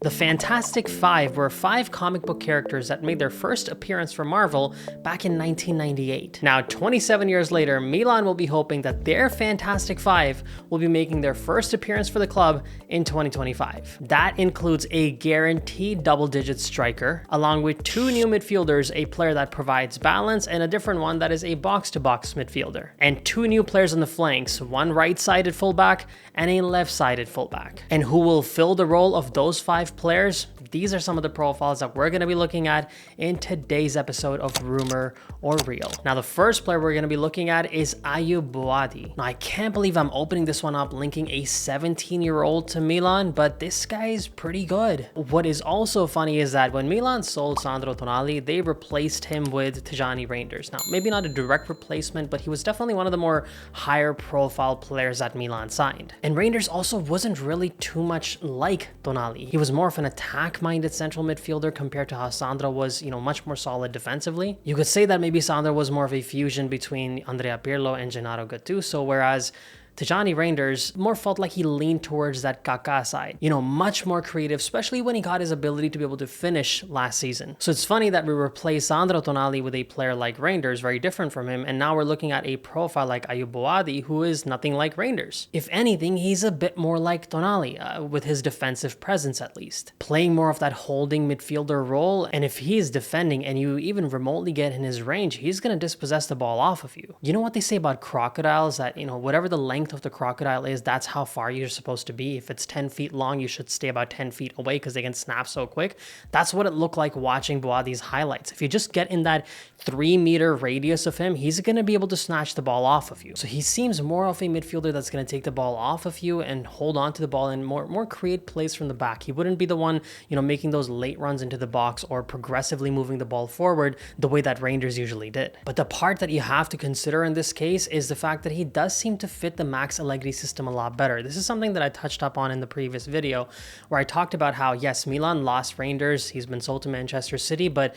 The Fantastic Five were 5 comic book characters that made their first appearance for Marvel back in 1998. Now, 27 years later, Milan will be hoping that their Fantastic Five will be making their first appearance for the club in 2025. That includes a guaranteed double-digit striker, along with 2 new midfielders, a player that provides balance, and a different one that is a box-to-box midfielder. And 2 new players on the flanks, one right-sided fullback and a left-sided fullback. And who will fill the role of those 5 players? These are some of the profiles that we're going to be looking at in today's episode of Rumor or Real. Now, the first player we're going to be looking at is Ayyoub Bouaddi. Now, I can't believe I'm opening this one up linking a 17-year-old to Milan, but this guy is pretty good. What is also funny is that when Milan sold Sandro Tonali, they replaced him with Tijjani Reijnders. Now, maybe not a direct replacement, but he was definitely one of the more higher profile players that Milan signed. And Reijnders also wasn't really too much like Tonali. He was more of an attack-minded central midfielder compared to how Sandro was, much more solid defensively. You could say that maybe Sandro was more of a fusion between Andrea Pirlo and Gennaro Gattuso, whereas Tijjani Reijnders more felt like he leaned towards that Kaká side. Much more creative, especially when he got his ability to be able to finish last season. So it's funny that we replaced Sandro Tonali with a player like Reijnders, very different from him, and now we're looking at a profile like Ayyoub Bouaddi, who is nothing like Reijnders. If anything, he's a bit more like Tonali, with his defensive presence at least. Playing more of that holding midfielder role, and if he is defending and you even remotely get in his range, he's going to dispossess the ball off of you. You know what they say about crocodiles, that, whatever the length of the crocodile is, that's how far you're supposed to be. If it's 10 feet long, you should stay about 10 feet away because they can snap so quick. That's what it looked like watching Bouaddi's highlights. If you just get in that 3-meter radius of him, he's going to be able to snatch the ball off of you. So he seems more of a midfielder that's going to take the ball off of you and hold on to the ball and more create plays from the back. He wouldn't be the one, making those late runs into the box or progressively moving the ball forward the way that Reijnders usually did. But the part that you have to consider in this case is the fact that he does seem to fit the Max Allegri system a lot better. This is something that I touched up on in the previous video where I talked about how, yes, Milan lost Reijnders, he's been sold to Manchester City, but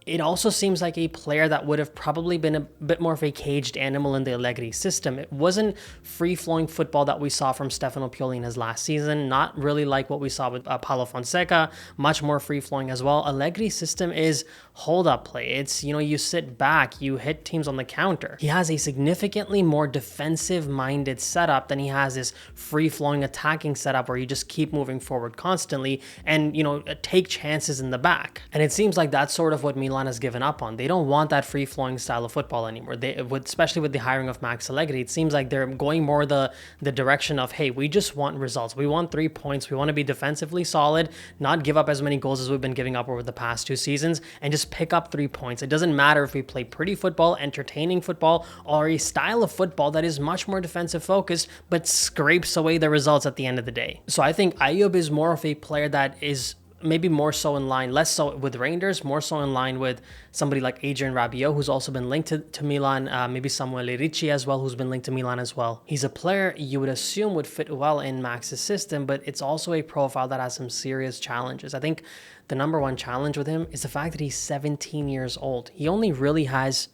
it also seems like a player that would have probably been a bit more of a caged animal in the Allegri system. It wasn't free-flowing football that we saw from Stefano Pioli in his last season, not really like what we saw with Paulo Fonseca, much more free-flowing as well. Allegri's system is hold-up play. It's, you sit back, you hit teams on the counter. He has a significantly more defensive-minded setup than he has this free-flowing attacking setup where you just keep moving forward constantly and, take chances in the back. And it seems like that's sort of what Milan has given up on. They don't want that free-flowing style of football anymore. Especially with the hiring of Max Allegri, it seems like they're going more the direction of, hey, we just want results. We want 3 points. We want to be defensively solid, not give up as many goals as we've been giving up over the past 2 seasons, and just pick up 3 points. It doesn't matter if we play pretty football, entertaining football, or a style of football that is much more defensive focused, but scrapes away the results at the end of the day. So I think Ayyoub is more of a player that is maybe more so in line, less so with Reijnders, more so in line with somebody like Adrien Rabiot, who's also been linked to Milan, maybe Samuel Ricci as well, who's been linked to Milan as well. He's a player you would assume would fit well in Max's system, but it's also a profile that has some serious challenges. I think the number one challenge with him is the fact that he's 17 years old. He only really has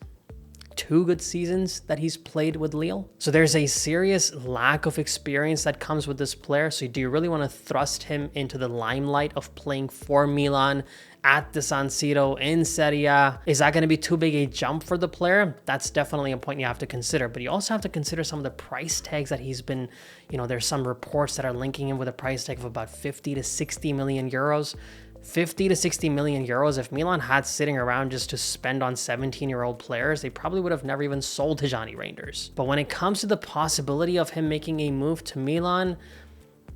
2 good seasons that he's played with Lille. So there's a serious lack of experience that comes with this player. So do you really want to thrust him into the limelight of playing for Milan at the San Siro in Serie A? Is that going to be too big a jump for the player? That's definitely a point you have to consider. But you also have to consider some of the price tags that he's been, there's some reports that are linking him with a price tag of about 50 to 60 million euros. 50 to 60 million euros. If Milan had sitting around just to spend on 17-year-old players, they probably would have never even sold Tijjani Reijnders. But when it comes to the possibility of him making a move to Milan,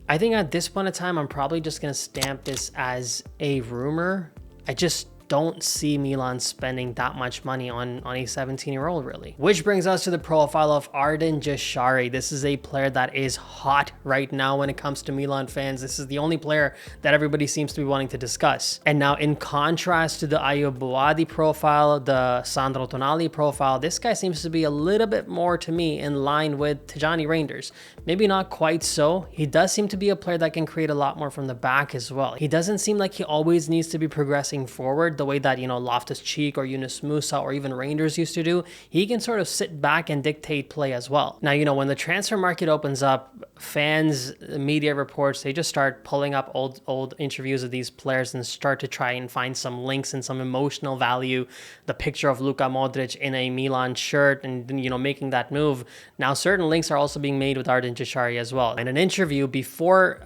I think at this point in time, I'm probably just going to stamp this as a rumor. I just don't see Milan spending that much money on a 17-year-old, really. Which brings us to the profile of Ardon Jashari. This is a player that is hot right now when it comes to Milan fans. This is the only player that everybody seems to be wanting to discuss. And now, in contrast to the Ayyoub Bouaddi profile, the Sandro Tonali profile, this guy seems to be a little bit more, to me, in line with Tijjani Reijnders. Maybe not quite so. He does seem to be a player that can create a lot more from the back as well. He doesn't seem like he always needs to be progressing forward the way that, Loftus-Cheek or Yunus Musah or even Reijnders used to do. He can sort of sit back and dictate play as well. Now, when the transfer market opens up, fans, media reports, they just start pulling up old interviews of these players and start to try and find some links and some emotional value. The picture of Luka Modric in a Milan shirt and, making that move. Now, certain links are also being made with Ardon Jashari as well. In an interview before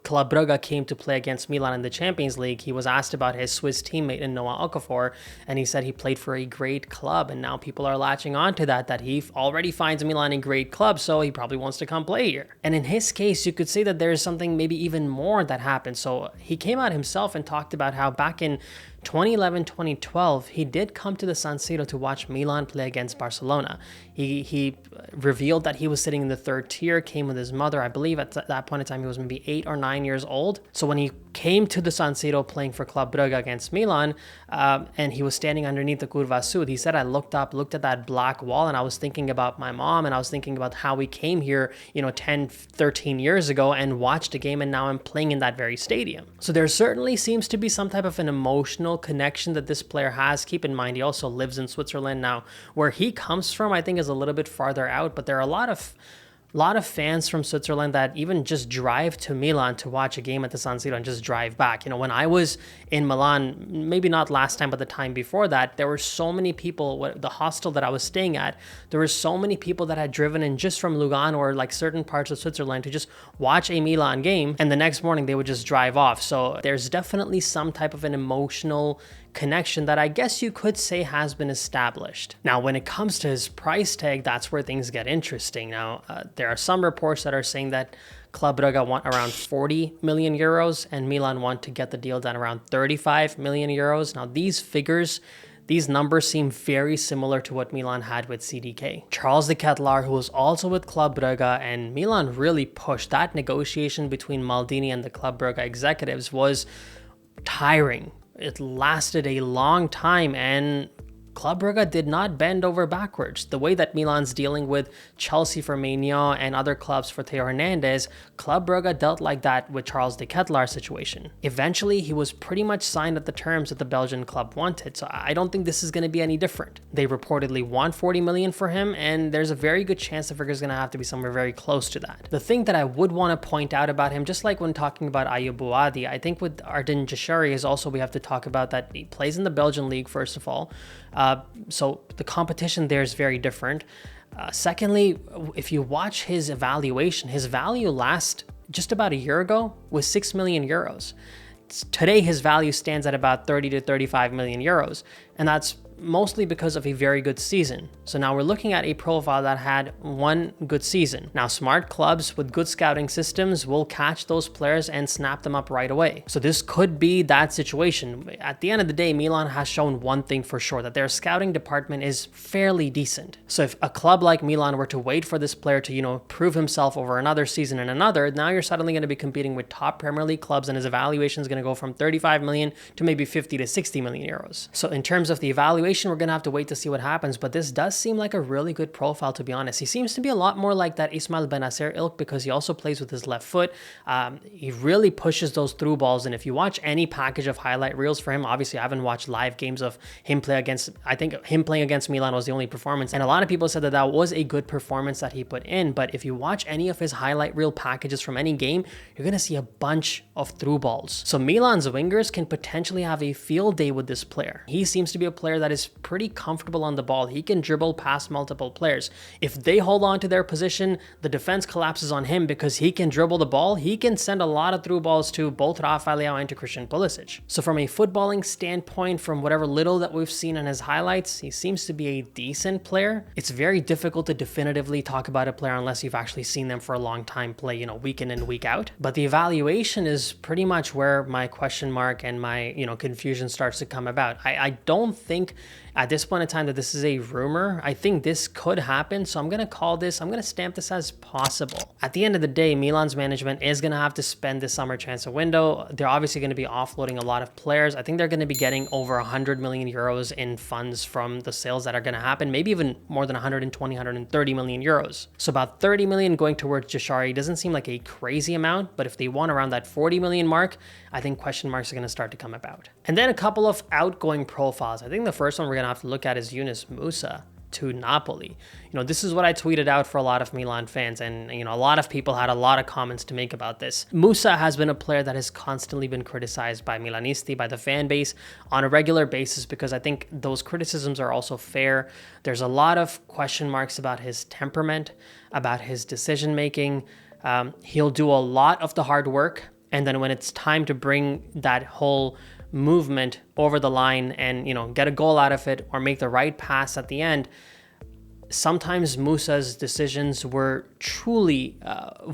Club Brugge came to play against Milan in the Champions League, he was asked about his Swiss teammate in Noah Okafor, and he said he played for a great club. And now people are latching on to that he already finds Milan a great club, so he probably wants to come play here. And in his case, you could say that there's something maybe even more that happened. So he came out himself and talked about how back in 2011, 2012, he did come to the San Siro to watch Milan play against Barcelona. He revealed that he was sitting in the third tier, came with his mother. I believe at that point in time, he was maybe 8 or 9 years old. So when he came to the San Siro playing for Club Brugge against Milan, and he was standing underneath the Curva Sud, he said, I looked at that black wall, and I was thinking about my mom, and I was thinking about how we came here, 10, 13 years ago and watched a game, and now I'm playing in that very stadium. So there certainly seems to be some type of an emotional connection that this player has. Keep in mind, he also lives in Switzerland now. Where he comes from, I think, is a little bit farther out, but there are a lot of fans from Switzerland that even just drive to Milan to watch a game at the San Siro and just drive back. When I was in Milan, maybe not last time, but the time before that, there were so many people, the hostel that I was staying at, there were so many people that had driven in just from Lugano or like certain parts of Switzerland to just watch a Milan game, and the next morning they would just drive off. So there's definitely some type of an emotional connection that I guess you could say has been established. Now, when it comes to his price tag, that's where things get interesting. Now, there are some reports that are saying that Club Brugge want around 40 million euros and Milan want to get the deal done around 35 million euros. Now, these numbers seem very similar to what Milan had with CDK. Charles de Ketelaere, who was also with Club Brugge, and Milan really pushed that negotiation between Maldini and the Club Brugge executives was tiring. It lasted a long time, and Club Brugge did not bend over backwards. The way that Milan's dealing with Chelsea for Maignan and other clubs for Theo Hernandez, Club Brugge dealt like that with Charles de Ketelaere's situation. Eventually, he was pretty much signed at the terms that the Belgian club wanted, so I don't think this is going to be any different. They reportedly want 40 million for him, and there's a very good chance the figure's going to have to be somewhere very close to that. The thing that I would want to point out about him, just like when talking about Ayyoub Bouaddi, I think with Ardon Jashari is also we have to talk about that he plays in the Belgian league, first of all. So the competition there is very different. Secondly, if you watch his evaluation, his value last just about a year ago was 6 million euros. Today, his value stands at about 30 to 35 million euros, and that's mostly because of a very good season. So now we're looking at a profile that had one good season. Now, smart clubs with good scouting systems will catch those players and snap them up right away. So this could be that situation. At the end of the day, Milan has shown one thing for sure, that their scouting department is fairly decent. So if a club like Milan were to wait for this player to, prove himself over another season and another, now you're suddenly going to be competing with top Premier League clubs, and his evaluation is going to go from 35 million to maybe 50 to 60 million euros. So in terms of the evaluation, we're going to have to wait to see what happens, but this does seem like a really good profile, to be honest. He seems to be a lot more like that Ismail Benacer ilk because he also plays with his left foot. He really pushes those through balls, and if you watch any package of highlight reels for him, obviously I haven't watched live games of him play against, I think him playing against Milan was the only performance, and a lot of people said that that was a good performance that he put in, but if you watch any of his highlight reel packages from any game, you're going to see a bunch of through balls. So Milan's wingers can potentially have a field day with this player. He seems to be a player that is pretty comfortable on the ball. He can dribble past multiple players. If they hold on to their position, the defense collapses on him because he can dribble the ball. He can send a lot of through balls to both Rafael Leao and to Christian Pulisic. So from a footballing standpoint, from whatever little that we've seen in his highlights, he seems to be a decent player. It's very difficult to definitively talk about a player unless you've actually seen them for a long time play, week in and week out. But the evaluation is pretty much where my question mark and my, confusion starts to come about. I don't think at this point in time that this is a rumor. I think this could happen, so I'm going to stamp this as possible. At the end of the day, Milan's management is going to have to spend this summer transfer window. They're obviously going to be offloading a lot of players. I think they're going to be getting over 100 million euros in funds from the sales that are going to happen, maybe even more than 120, 130 million euros. So about 30 million going towards Jashari doesn't seem like a crazy amount, but if they want around that 40 million mark, I think question marks are going to start to come about. And then a couple of outgoing profiles. I think the first one we're going to have to look at is Yunus Musah. to Napoli. This is what I tweeted out for a lot of Milan fans, and a lot of people had a lot of comments to make about this. Musah has been a player that has constantly been criticized by Milanisti, by the fan base, on a regular basis, because I think those criticisms are also fair. There's a lot of question marks about his temperament, about his decision making. He'll do a lot of the hard work, and then when it's time to bring that whole movement over the line and get a goal out of it or make the right pass at the end, sometimes Musah's decisions were truly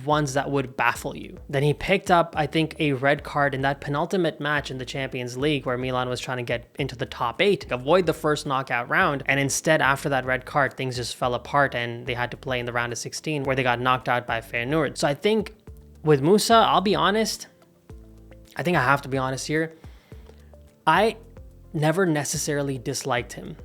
ones that would baffle you. Then he picked up, I think, a red card in that penultimate match in the Champions League where Milan was trying to get into the top 8, avoid the first knockout round, and instead after that red card things just fell apart and they had to play in the round of 16 where they got knocked out by Feyenoord. So I think with Musah, I'll be honest, I think I have to be honest here, I never necessarily disliked him.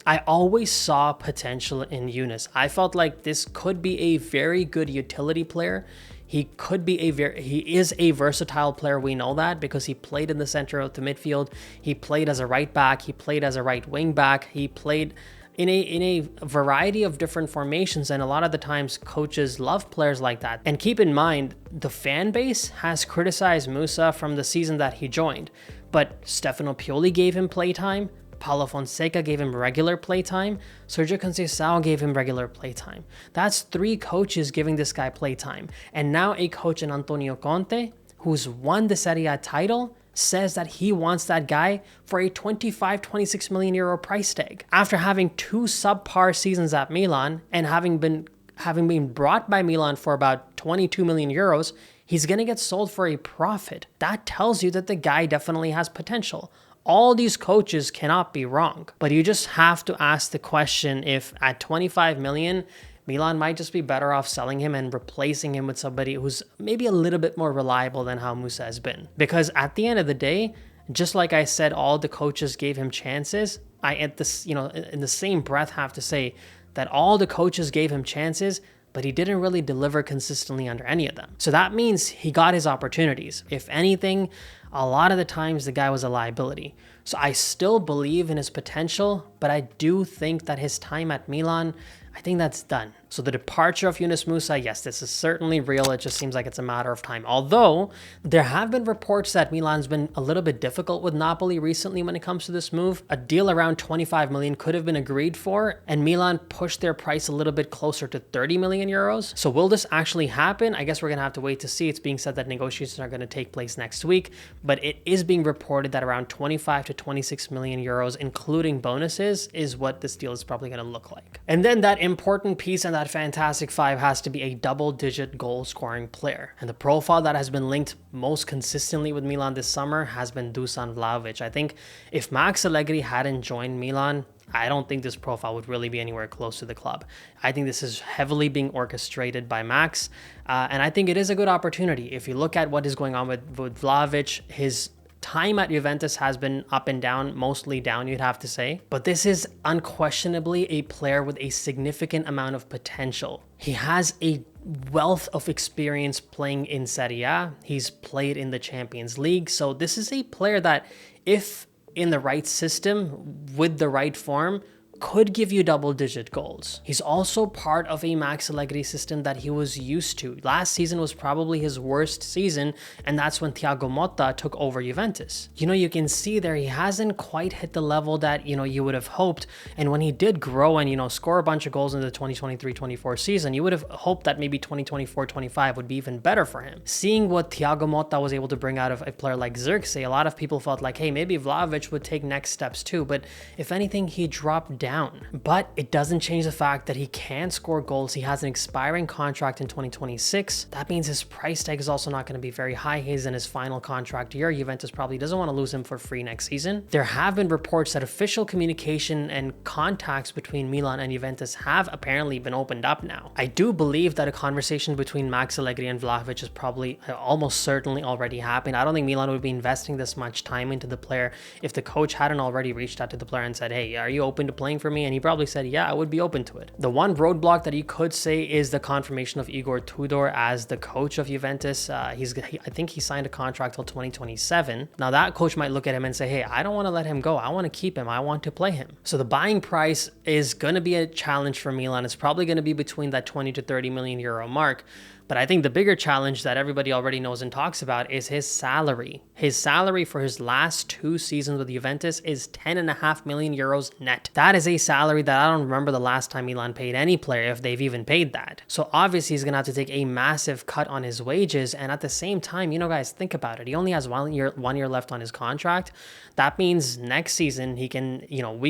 I always saw potential in Yunus. I felt like this could be a very good utility player. He is a versatile player. We know that because he played in the center of the midfield. He played as a right back. He played as a right wing back. He played in a variety of different formations, and a lot of the times coaches love players like that. And keep in mind, the fan base has criticized Musah from the season that he joined, but Stefano Pioli gave him playtime, Paulo Fonseca gave him regular playtime, Sergio Conceicao gave him regular playtime. That's 3 coaches giving this guy playtime. And now a coach in Antonio Conte, who's won the Serie A title, says that he wants that guy for a 25-26 million euro price tag. After having 2 subpar seasons at Milan and having been brought by Milan for about 22 million euros, he's going to get sold for a profit. That tells you that the guy definitely has potential. All these coaches cannot be wrong, but you just have to ask the question if at 25 million, Milan might just be better off selling him and replacing him with somebody who's maybe a little bit more reliable than how Musah has been. Because at the end of the day, just like I said, all the coaches gave him chances. I, in the same breath, have to say that all the coaches gave him chances, but he didn't really deliver consistently under any of them. So that means he got his opportunities. If anything, a lot of the times the guy was a liability. So I still believe in his potential, but I do think that his time at Milan, I think that's done. So the departure of Yunus Musah, yes, this is certainly real. It just seems like it's a matter of time. Although there have been reports that Milan's been a little bit difficult with Napoli recently when it comes to this move. A deal around 25 million could have been agreed for, and Milan pushed their price a little bit closer to 30 million euros. So will this actually happen? I guess we're going to have to wait to see. It's being said that negotiations are going to take place next week, but it is being reported that around 25 to 26 million euros, including bonuses, is what this deal is probably going to look like. And then that important piece and that Fantastic Five has to be a double-digit goal-scoring player. And the profile that has been linked most consistently with Milan this summer has been Dusan Vlahovic. I think if Max Allegri hadn't joined Milan, I don't think this profile would really be anywhere close to the club. I think this is heavily being orchestrated by Max, and I think it is a good opportunity. If you look at what is going on with Vlahovic, his time at Juventus has been up and down, mostly down, you'd have to say. But this is unquestionably a player with a significant amount of potential. He has a wealth of experience playing in Serie A. He's played in the Champions League. So this is a player that, if in the right system, with the right form, could give you double-digit goals. He's also part of a Max Allegri system that he was used to. Last season was probably his worst season, and that's when Thiago Motta took over Juventus. You can see there he hasn't quite hit the level that, you would have hoped, and when he did grow and, score a bunch of goals in the 2023-24 season, you would have hoped that maybe 2024-25 would be even better for him. Seeing what Thiago Motta was able to bring out of a player like Xerxes, a lot of people felt like, hey, maybe Vlahovic would take next steps too, but if anything, he dropped down. But it doesn't change the fact that he can score goals. He has an expiring contract in 2026. That means his price tag is also not going to be very high. He's in his final contract year. Juventus probably doesn't want to lose him for free next season. There have been reports that official communication and contacts between Milan and Juventus have apparently been opened up now. I do believe that a conversation between Max Allegri and Vlahovic is probably almost certainly already happened. I don't think Milan would be investing this much time into the player if the coach hadn't already reached out to the player and said, hey, are you open to playing playing for me? And he probably said, yeah, I would be open to it. The one roadblock that he could say is the confirmation of Igor Tudor as the coach of Juventus. I think he signed a contract till 2027. Now that coach might look at him and say, hey, I don't want to let him go. I want to keep him. I want to play him. So the buying price is going to be a challenge for Milan. It's probably going to be between that 20 to 30 million euro mark. But I think the bigger challenge that everybody already knows and talks about is his salary. His salary for his last 2 seasons with Juventus is 10.5 million euros net. That is a salary that I don't remember the last time Milan paid any player, if they've even paid that. So obviously he's going to have to take a massive cut on his wages. And at the same time, you know, guys, think about it. He only has 1 year left on his contract. That means next season he can, you know,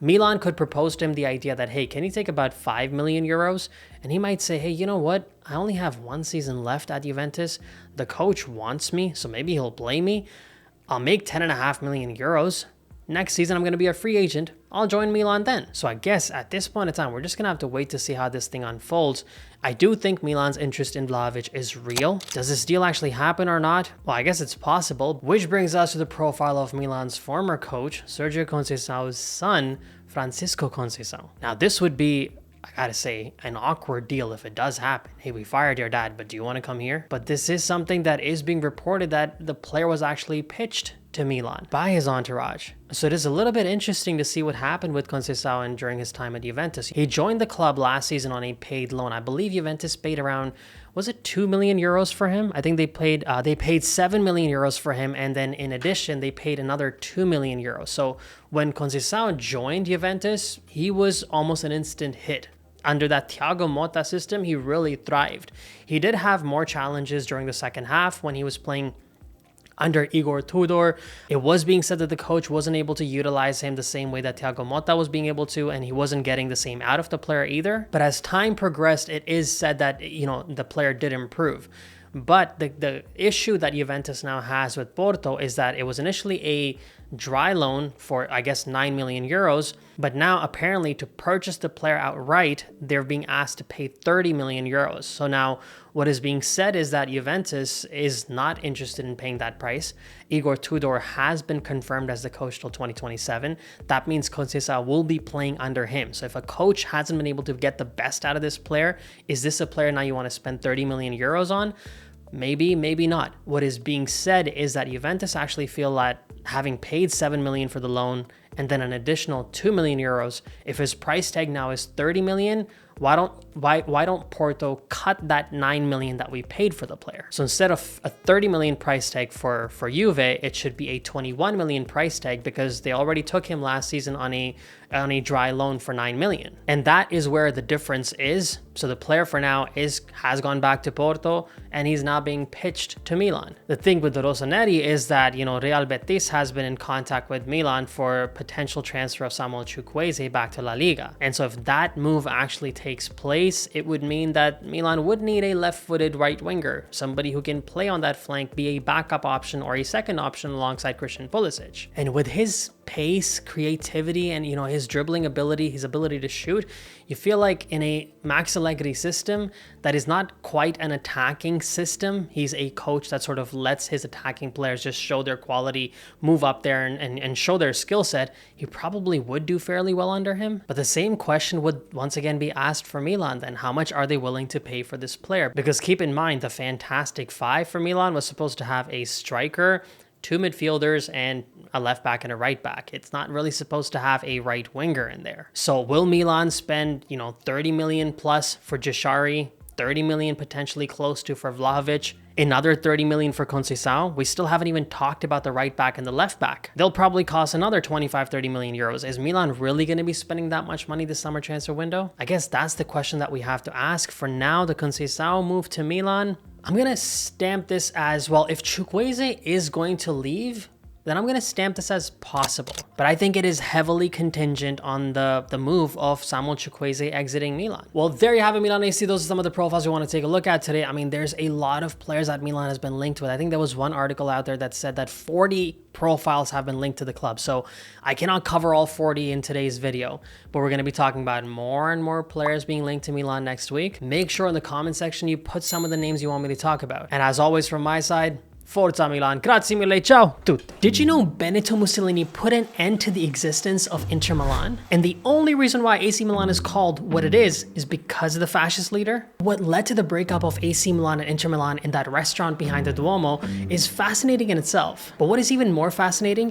Milan could propose to him the idea that, hey, can you take about 5 million euros? And he might say, hey, you know what? I only have 1 season left at Juventus. The coach wants me, so maybe he'll play me. I'll make 10.5 million euros. Next season, I'm going to be a free agent. I'll join Milan then. So I guess at this point in time, we're just going to have to wait to see how this thing unfolds. I do think Milan's interest in Vlahovic is real. Does this deal actually happen or not? Well, I guess it's possible. Which brings us to the profile of Milan's former coach, Sergio Conceicao's son, Francisco Conceicao. Now, this would be, I gotta say, an awkward deal if it does happen. Hey, we fired your dad, but do you want to come here? But this is something that is being reported, that the player was actually pitched to Milan by his entourage. So it is a little bit interesting to see what happened with Conceicao during his time at Juventus. He joined the club last season on a paid loan. I believe Juventus paid around, was it 2 million euros for him? I think they paid 7 million euros for him, and then in addition they paid another 2 million euros. So when Conceicao joined Juventus, he was almost an instant hit. Under that Thiago Motta system, he really thrived. He did have more challenges during the second half when he was playing under Igor Tudor. It was being said that the coach wasn't able to utilize him the same way that Thiago Motta was being able to, and he wasn't getting the same out of the player either. But as time progressed, it is said that, you know, the player did improve. But the issue that Juventus now has with Porto is that it was initially a dry loan for, I guess, 9 million euros. But now apparently to purchase the player outright, they're being asked to pay 30 million euros. So now what is being said is that Juventus is not interested in paying that price. Igor Tudor has been confirmed as the coach till 2027. That means Conceicao will be playing under him. So if a coach hasn't been able to get the best out of this player, is this a player now you want to spend 30 million euros on? Maybe, maybe not. What is being said is that Juventus actually feel that having paid 7 million for the loan and then an additional 2 million euros, if his price tag now is 30 million, why don't Porto cut that 9 million that we paid for the player? So instead of a 30 million price tag for Juve, it should be a 21 million price tag, because they already took him last season on a dry loan for 9 million. And that is where the difference is. So the player for now has gone back to Porto, and he's now being pitched to Milan. The thing with the Rossoneri is that, you know, Real Betis has been in contact with Milan for potential transfer of Samuel Chukwueze back to La Liga. And so if that move actually takes place, it would mean that Milan would need a left-footed right winger, somebody who can play on that flank, be a backup option or a second option alongside Christian Pulisic. And with his pace, creativity, and, you know, his dribbling ability, his ability to shoot, you feel like in a Max Allegri system that is not quite an attacking system, he's a coach that sort of lets his attacking players just show their quality, move up there and show their skill set, he probably would do fairly well under him. But the same question would once again be asked for Milan then. How much are they willing to pay for this player? Because keep in mind, the Fantastic Five for Milan was supposed to have a striker, 2 midfielders, and a left back and a right back. It's not really supposed to have a right winger in there. So will Milan spend, you know, 30 million plus for Jashari, 30 million potentially close to for Vlahovic, another 30 million for Conceicao? We still haven't even talked about the right back and the left back. They'll probably cost another 25-30 million euros. Is Milan really going to be spending that much money this summer transfer window? I guess that's the question that we have to ask. For now, the Conceicao move to Milan, I'm going to stamp this as, well, if Chukwueze is going to leave, then I'm going to stamp this as possible. But I think it is heavily contingent on the move of Samuel Chukwueze exiting Milan. Well, there you have it, Milan AC. Those are some of the profiles we want to take a look at today. I mean, there's a lot of players that Milan has been linked with. I think there was one article out there that said that 40 profiles have been linked to the club. So I cannot cover all 40 in today's video, but we're going to be talking about more and more players being linked to Milan next week. Make sure in the comment section you put some of the names you want me to talk about. And as always from my side, Forza Milan, grazie mille, ciao tutti. Did you know Benito Mussolini put an end to the existence of Inter Milan? And the only reason why AC Milan is called what it is because of the fascist leader? What led to the breakup of AC Milan and Inter Milan in that restaurant behind the Duomo is fascinating in itself. But what is even more fascinating